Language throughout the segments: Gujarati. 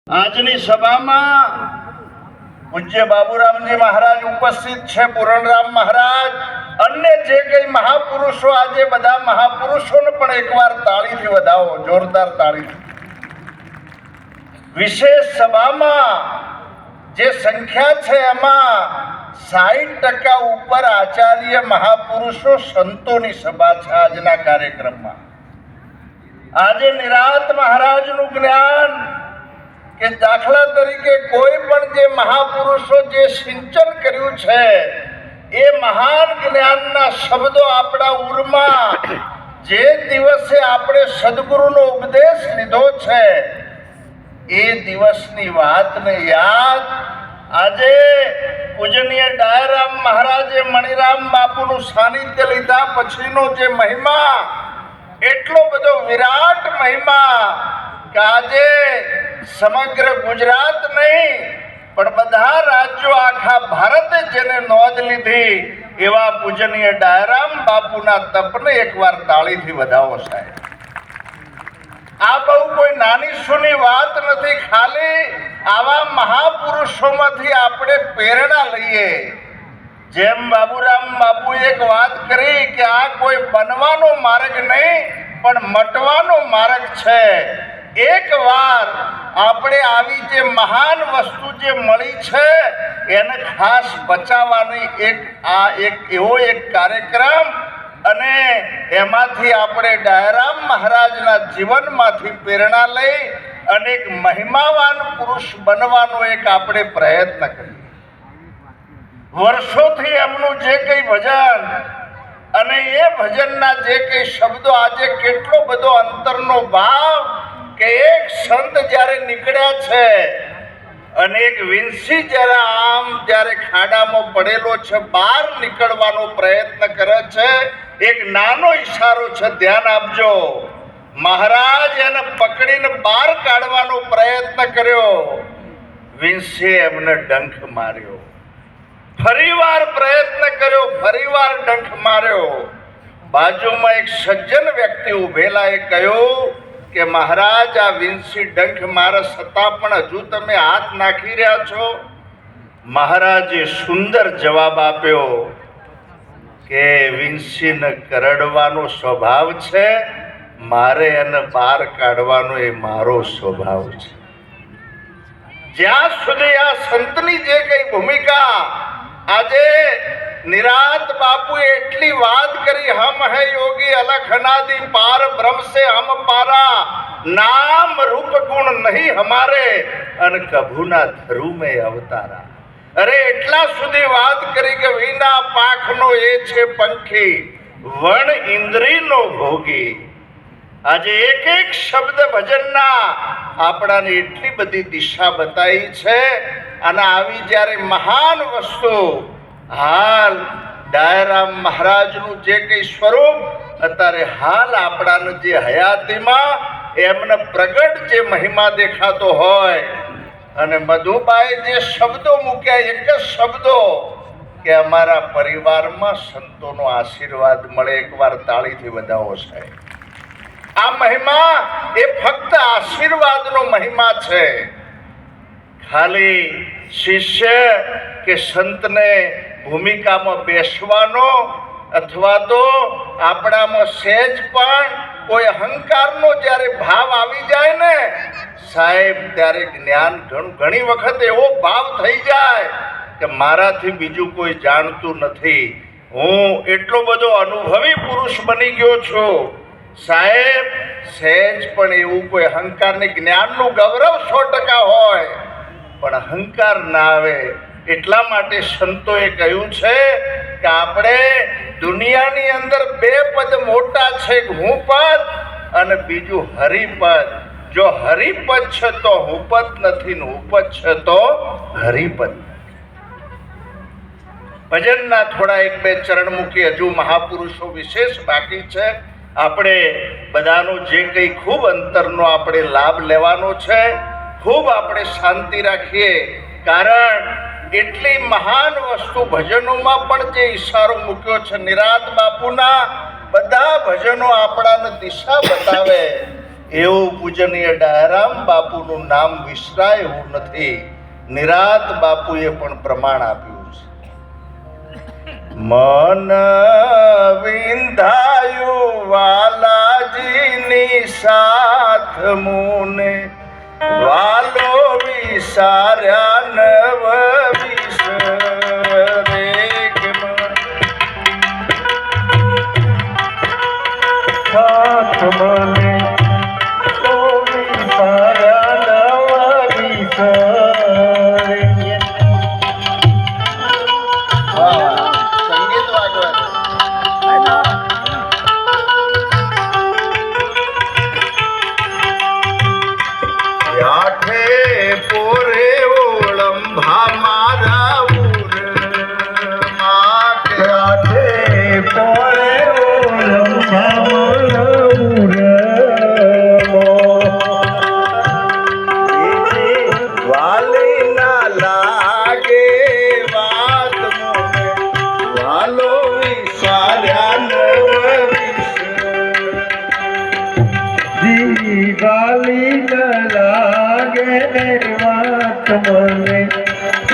આજની સભામાં પૂજ્ય બાબુરામજી મહારાજ ઉપસ્થિત છે, પૂરણરામ મહારાજ, અન્ય જે કઈ મહાપુરુષો, આજે બધા મહાપુરુષોને પણ એકવાર તાળીથી વધાવો, જોરદાર તાળીથી. વિશેષ સભામાં જે સંખ્યા છે એમાં 60% ઉપર આચાર્ય મહાપુરુષો સંતોની સભા છે. આજના કાર્યક્રમમાં આજે નિરાંત મહારાજનું જ્ઞાન કે દાખલા તરીકે કોઈ પણ જે મહાપુરુષો જે સિંચન કર્યું છે એ મહાન જ્ઞાનના શબ્દો આપણા ઉરમાં જે દિવસે આપણે સદગુરુનો ઉપદેશ લીધો છે એ દિવસની વાતને યાદ આજે પૂજનીય ડાયરામ મહારાજે મણિરામ બાપુનું સાનિધ્ય લીધા પછીનો જે મહિમા, એટલો બધો વિરાટ મહિમા કે આજે સમગ્ર ગુજરાત નહીં પણ બધા રાજ્યો, આખા ભારતે જેને નોંધ લીધી એવા પૂજનીય ડાયરામ બાપુના તપને એકવાર તાળીથી વધાવો સાહેબ. આ બહુ કોઈ નાની સૂની વાત નથી. ખાલી આવા મહાપુરુષોમાંથી આપણે પ્રેરણા લઈએ. જેમ બાબુરામ બાપુ એક વાત કરી કે આ કોઈ બનવાનો માર્ગ નહીં પણ મટવાનો માર્ગ છે. એક વાર આપણે આવી જે મહાન વસ્તુ જે મળી છે એને ખાસ બચાવવાની એક એવો એક કાર્યક્રમ, અને એમાંથી આપણે ડાયરામ મહારાજના જીવનમાંથી પ્રેરણા લઈ અને એક મહિમાવાન પુરુષ બનવાનો એક આપણે પ્રયત્ન કરીએ. વર્ષોથી એમનું જે કંઈ ભજન અને એ ભજનના જે કંઈ શબ્દો, આજે કેટલો બધો અંતરનો ભાવ કે એક સંત જ્યારે નીકળ્યા છે અને એક વિંસી જ્યારે આમ જ્યારે ખાડામાં પડેલો છે, બહાર નીકળવાનો પ્રયત્ન કરે છે, એક નાનો ઈશારો છે, ધ્યાન આપજો. મહારાજ એને પકડીને બહાર કાઢવાનો પ્રયત્ન કર્યો, વિંસીએ એમને ડંખ માર્યો. ફરીવાર પ્રયત્ન કર્યો, ફરીવાર ડંખ માર્યો. બાજુમાં એક સજ્જન વ્યક્તિ ઉભેલા એ કહ્યું કે મહારાજ, આ વિંસી ડંખ મારા છતાં પણ હજુ તમે હાથ નાખી રહ્યા છો? મહારાજે સુંદર જવાબ આપ્યો કે વિંસીને કરડવાનો સ્વભાવ છે, મારે એને બહાર કાઢવાનો એ મારો સ્વભાવ છે. જ્યાં સુધી આ સંતની જે કઈ ભૂમિકા, આજે નિરાંત બાપુએ એટલી વાત કરી, હમ હે યોગી અલખ અનાદિ પાર બ્રહ્મ સે હમ પારા, નામ રૂપ ગુણ નહીં હમારે અને કભુના ધરુ મેં અવતારા. અરે એટલા સુધી વાત કરી કે વિના પાખનો એ છે પંખી, વણ ઇન્દ્રિયનો ભોગી. આજે એક એક શબ્દ ભજનના આપણાને એટલી બધી દિશા બતાવી છે. અને આવી જ્યારે મહાન વસ્તુ, હાલ ડાયરામ મહારાજનું જે કંઈ સ્વરૂપ અત્યારે હાલ આપણાને જે હયાતીમાં એમને પ્રગટ જે મહિમા દેખાતો હોય, અને મધુબાઈ જે શબ્દો મૂક્યા, એક જ શબ્દો કે અમારા પરિવારમાં સંતોનો આશીર્વાદ મળે. એકવાર તાળીથી વધાવો સાહેબ. આ મહિમા એ ફક્ત આશીર્વાદનો મહિમા છે. ખાલી શિષ્ય કે સંતને ભૂમિકામાં બેસવાનો અથવા તો આપણામાં સહેજ પણ કોઈ અહંકારનો જ્યારે ભાવ આવી જાય ને સાહેબ, ત્યારે જ્ઞાન ઘણી વખત એવો ભાવ થઈ જાય કે મારાથી બીજું કોઈ જાણતું નથી, હું એટલો બધો અનુભવી પુરુષ બની ગયો છું. સાહેબ, સહેજ પણ એવું કોઈ અહંકારની, જ્ઞાનનું ગૌરવ 100% હોય પણ અહંકાર ના આવે. એટલા માટે સંતોએ કહ્યું છે કે આપણે દુનિયાની અંદર 2 પદ મોટા છે, હું પદ અને બીજું હરિપદ. જો હરિપદ છે તો હુંપદ નથી, ને હુંપદ છે તો હરિપદ. ભજનના થોડા 1-2 ચરણ મૂકી, હજુ મહાપુરુષો વિશેષ બાકી છે. આપણે બધાનો જે કંઈ ખૂબ અંતરનો આપણે લાભ લેવાનો છે. ખૂબ આપણે શાંતિ રાખીએ, કારણ એટલી મહાન વસ્તુ ભજનોમાં પણ જે ઈશારો મૂક્યો છે નિરાંત બાપુના, બધા ભજનો આપણાને દિશા બતાવે. એવું પૂજનીય ડાયારામ બાપુનું નામ વિસરાય એવું નથી. નિરાત બાપુએ પણ પ્રમાણ આપ્યું છે. મન વિંધાયું વાલાજીની સાથ મુને વાલો વિસાર્યા નવ વિસરે કે સાથ મને તો વિસાર્યા નવ વિસરે. સંગીત વાગવા આઠે પોરે ઓળંભા મારા ઉરમાં કે આઠે પોરે વાલી ના લાગે વાત મોને વાલો વિસાર્યા નવ દીવાલી ન લાગે વાત મને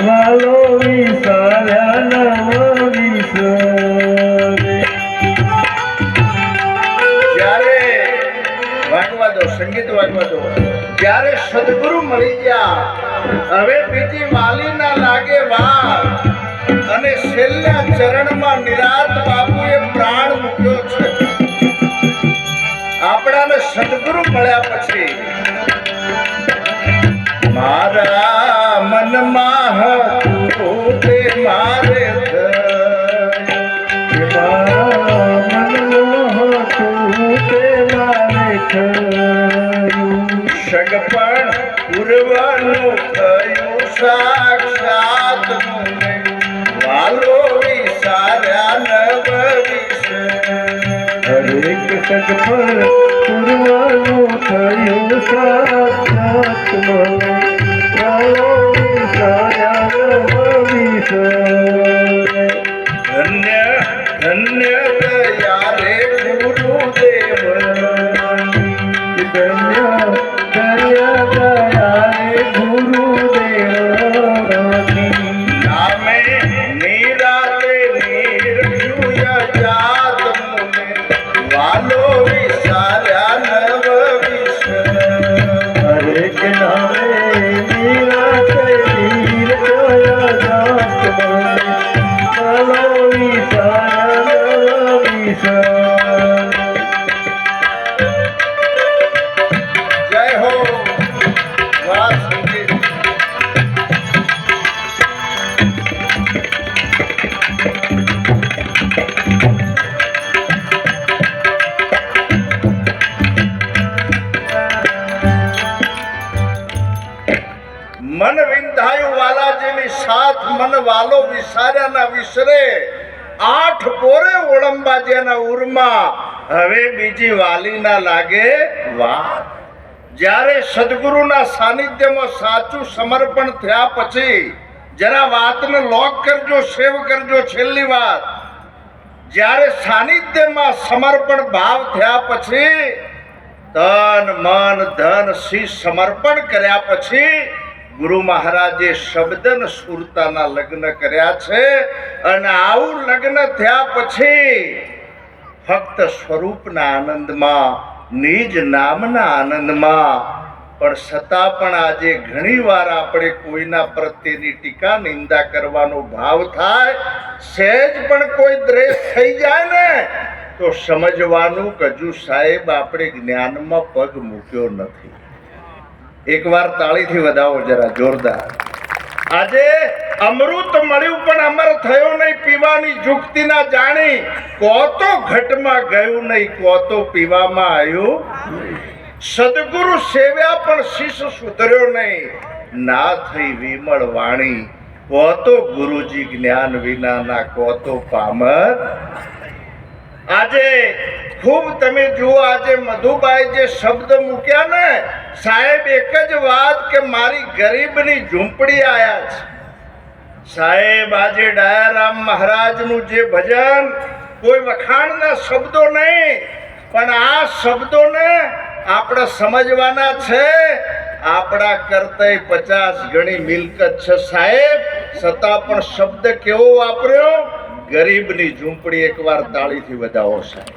વાલો વિસાર્યા નવ વિસરે. જ્યારે વાગવા દો, સંગીત વાગવા દો. જ્યારે સદગુરુ મળી ગયા, હવે બીજી વાલી ના લાગે વાત, અને છેલ્લા ચરણમાં નિરાત બાપુએ પ્રાણ મૂક્યો છે. આપણાને સદગુરુ મળ્યા પછી મારા મનમાં હતું તે મારે થયું. મારા મનનો હતું તે મારે થયું. સગપણ પૂરવાનું થયું સાક્ષાત મુને વાલો વિસાર્યા નવ વિસરે. હરેક સગફળ પૂરવાનું થયું સાક્ષાત મને વાલો વિસાર્યા નવ વિસરે. ધન્ય ધન્ય દયા રે ગુરુદેવ ધન્ય ધન્ય દયા રે ગુરુદેવની. નામે નિરાતે નિર્જુય જાત મુને વાલો વિસાર્યા નવ વિસરે. હરેક નામે નિરાતે નિર્જય જાત મને વાલો વિસાર્યા નવ વિસરે. જય હો વાહ સંગીત. મન વિંધાયું વાલાજીની સાથ મન વાલો વિસાર્યા ના વિસરે. આઠ પોરે ઓળંબા જેના ઉરમાં હવે બીજી વાલી ના લાગે વાત. જ્યારે સદગુરુના સાનિધ્યમાં સાચું સમર્પણ થયા પછી જરા વાતને લોક કરજો, સેવ કરજો. છેલ્લી વાત, જ્યારે સાનિધ્યમાં સમર્પણ ભાવ થયા પછી તન મન ધન શીશ સમર્પણ કર્યા પછી ગુરુ મહારાજે શબ્દન સુરતાના લગ્ન કર્યા છે. અને આવું લગ્ન થયા પછી ફક્ત સ્વરૂપના આનંદમાં, નિજ નામના આનંદમાં, પણ છતાં પણ આજે ઘણી વાર આપણે કોઈના પ્રત્યેની ટીકા નિંદા કરવાનો ભાવ થાય, સહેજ પણ કોઈ દ્વેષ થઈ જાય ને તો સમજવાનું કે હજુ સાહેબ આપણે જ્ઞાનમાં પગ મૂક્યો નથી. એકવાર તાળીથી વધાવો જરા જોરદાર. આજે અમૃત મળ્યું પણ અમર થયો નહીં, પીવાની જુગતી ના જાણી. કોતો ઘટમાં ગયું નહીં, કોતો પીવામાં આવ્યું. સદગુરુ સેવ્યા પણ શિષ્ય સુધર્યો નહીં, ના થઈ વિમળ વાણી. કોતો ગુરુજી જ્ઞાન વિનાના, કોતો પામર. આજે ખૂબ તમે જુઓ, આજે મધુબાઈ જે શબ્દ મૂક્યા ને સાહેબ, એક જ વાત કે મારી ગરીબની ઝૂંપડી આયા છે. સાહેબ આજે ડાયારામ મહારાજનું જે ભજન, કોઈ વખાણના શબ્દો નહીં, પણ આ શબ્દોને આપણે સમજવાના છે આપણા કરતા 50 ગણી મિલકત છે સાહેબ, છતાં પણ શબ્દ કેવો વાપર્યો? ગરીબની ઝૂંપડી એકવાર તાળીથી વધાવો સાહેબ.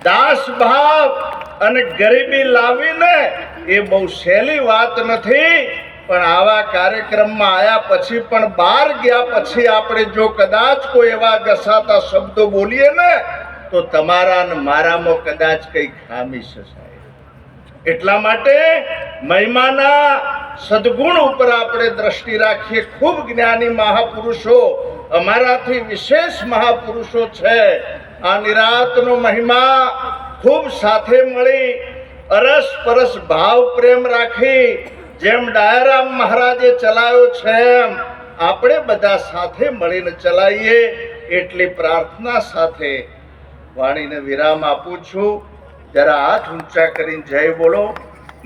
દાસ ભાવ અને ગરીબી લાવીને એ બહુ સહેલી વાત નથી, પણ આવા કાર્યક્રમમાં આવ્યા પછી પણ બહાર ગયા પછી આપણે જો કદાચ કોઈ એવા ઘસાતા શબ્દો બોલીએ ને તો તમારા ને મારામાં કદાચ કઈ ખામી છે સાહેબ. એટલા માટે મહિમાના સદગુણ ઉપર આપણે દ્રષ્ટિ રાખીએ. ખૂબ જ્ઞાની મહાપુરુષો, અમારાથી વિશેષ મહાપુરુષો છે. આ નિરાતનો મહિમા ખૂબ સાથે મળી અરસ પરસ ભાવ પ્રેમ રાખી જેમ ડાયારામ મહારાજે ચલાવ્યો છે એમ આપણે બધા સાથે મળીને ચલાવીએ એટલી પ્રાર્થના સાથે વાણીને વિરામ આપું છું. જરા હાથ ઊંચા કરીને જય બોલો.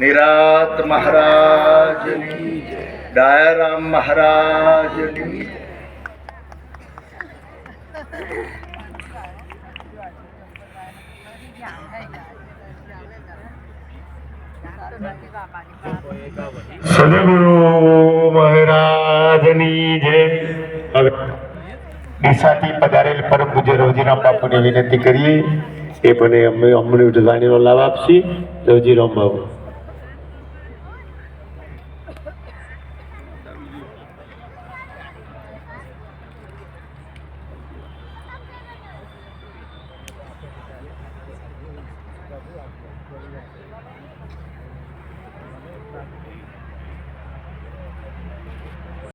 નિરાત મહારાજની જય, ડાયારામ મહારાજની જય. સદગુરુ મહારાજની જય. હવે ડીસાથી પધારેલ પરમ પૂજ્ય રવજીરામ બાપુને વિનંતી કરીએ એ પણ અમને વાણીનો લાભ આપશે. રવજીરામ બાપુ.